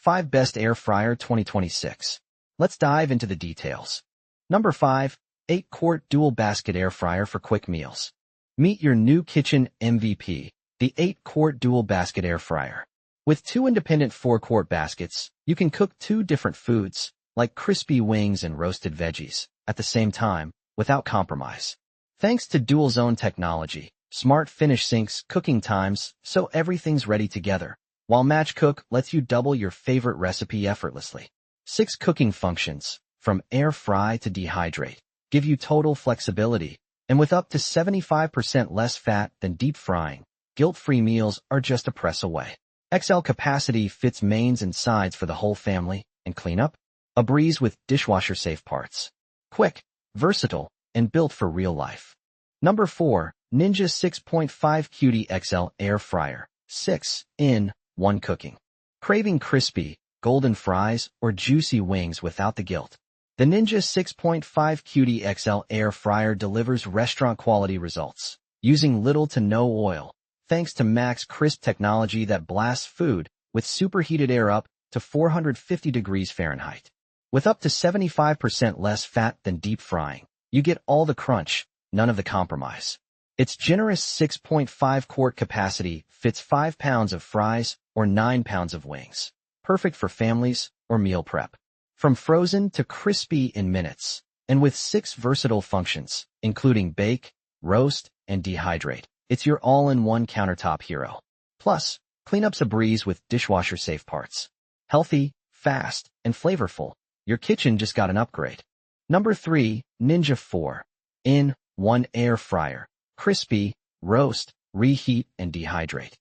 5 Best Air Fryer 2026. Let's dive into the details. Number 5. 8-quart dual basket air fryer for quick meals. Meet your new kitchen MVP, the 8-quart dual basket air fryer. With 2 independent 4-quart baskets, you can cook 2 different foods, like crispy wings and roasted veggies, at the same time, without compromise. Thanks to dual zone technology, smart finish syncs cooking times so everything's ready together, while Match Cook lets you double your favorite recipe effortlessly. 6 cooking functions, from air fry to dehydrate, give you total flexibility, and with up to 75% less fat than deep frying, guilt-free meals are just a press away. XL capacity fits mains and sides for the whole family, and cleanup? A breeze with dishwasher-safe parts. Quick, versatile, and built for real life. Number 4. Ninja 6.5 Cutie XL Air Fryer. 6 in 1 cooking. Craving crispy, golden fries, or juicy wings without the guilt? The Ninja 6.5 Cutie XL Air Fryer delivers restaurant-quality results, using little to no oil, thanks to Max Crisp technology that blasts food with superheated air up to 450 degrees Fahrenheit. With up to 75% less fat than deep frying, you get all the crunch, none of the compromise. Its generous 6.5-quart capacity fits 5 pounds of fries or 9 pounds of wings, perfect for families or meal prep. From frozen to crispy in minutes, and with 6 versatile functions, including bake, roast, and dehydrate, it's your all-in-one countertop hero. Plus, cleanup's a breeze with dishwasher-safe parts. Healthy, fast, and flavorful, your kitchen just got an upgrade. Number 3. Ninja 4 in 1 Air Fryer. Crispy, roast, reheat, and dehydrate.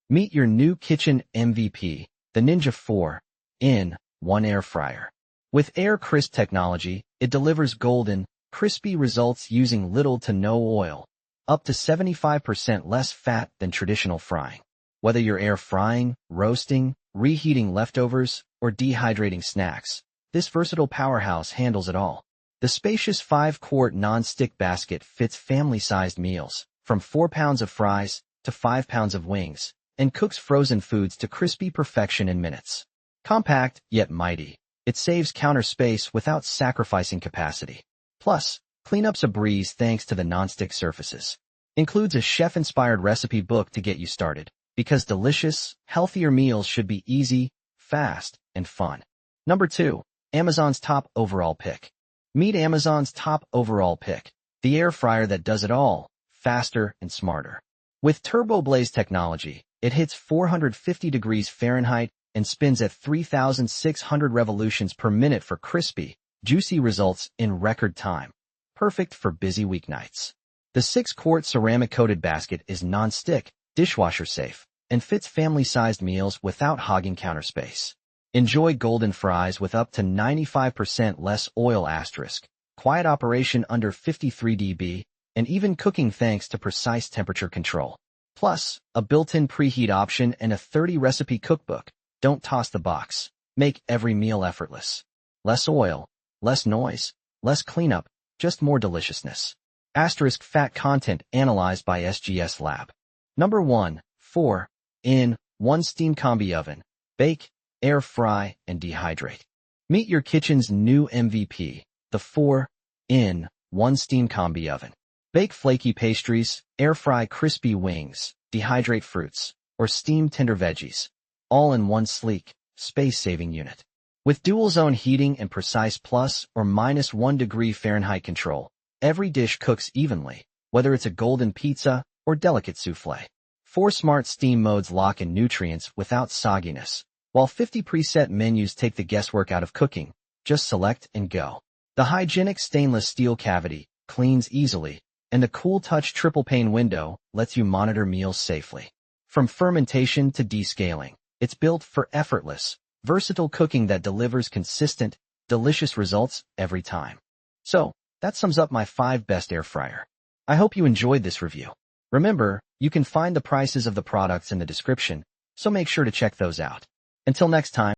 Meet your new kitchen MVP, the Ninja 4 in 1 Air Fryer. With Air Crisp technology, it delivers golden, crispy results using little to no oil, up to 75% less fat than traditional frying. Whether you're air frying, roasting, reheating leftovers, or dehydrating snacks, this versatile powerhouse handles it all. The spacious 5-quart non-stick basket fits family-sized meals, from 4 pounds of fries to 5 pounds of wings, and cooks frozen foods to crispy perfection in minutes. Compact, yet mighty, it saves counter space without sacrificing capacity. Plus, cleanup's a breeze thanks to the non-stick surfaces. Includes a chef-inspired recipe book to get you started, because delicious, healthier meals should be easy, fast, and fun. Number 2. Amazon's top overall pick. Meet Amazon's top overall pick, the air fryer that does it all, faster and smarter. With Turbo Blaze technology, it hits 450 degrees Fahrenheit and spins at 3,600 revolutions per minute for crispy, juicy results in record time. Perfect for busy weeknights. The 6-quart ceramic-coated basket is non-stick, dishwasher-safe, and fits family-sized meals without hogging counter space. Enjoy golden fries with up to 95% less oil asterisk, quiet operation under 53 dB, and even cooking thanks to precise temperature control. Plus, a built-in preheat option and a 30-recipe cookbook. Don't toss the box. Make every meal effortless. Less oil, less noise, less cleanup, just more deliciousness. Asterisk fat content analyzed by SGS Lab. Number 1. 4 in 1 steam combi oven. Bake, air fry, and dehydrate. Meet your kitchen's new MVP, the 4 in 1 steam combi oven. Bake flaky pastries, air fry crispy wings, dehydrate fruits, or steam tender veggies, all in one sleek, space-saving unit. With dual-zone heating and precise plus or minus 1 degree Fahrenheit control, every dish cooks evenly, whether it's a golden pizza or delicate souffle. 4 smart steam modes lock in nutrients without sogginess, while 50 preset menus take the guesswork out of cooking. Just select and go. The hygienic stainless steel cavity cleans easily, and the cool touch triple pane window lets you monitor meals safely. From fermentation to descaling, it's built for effortless, versatile cooking that delivers consistent, delicious results every time. So, that sums up my 5 best air fryer. I hope you enjoyed this review. Remember, you can find the prices of the products in the description, so make sure to check those out. Until next time.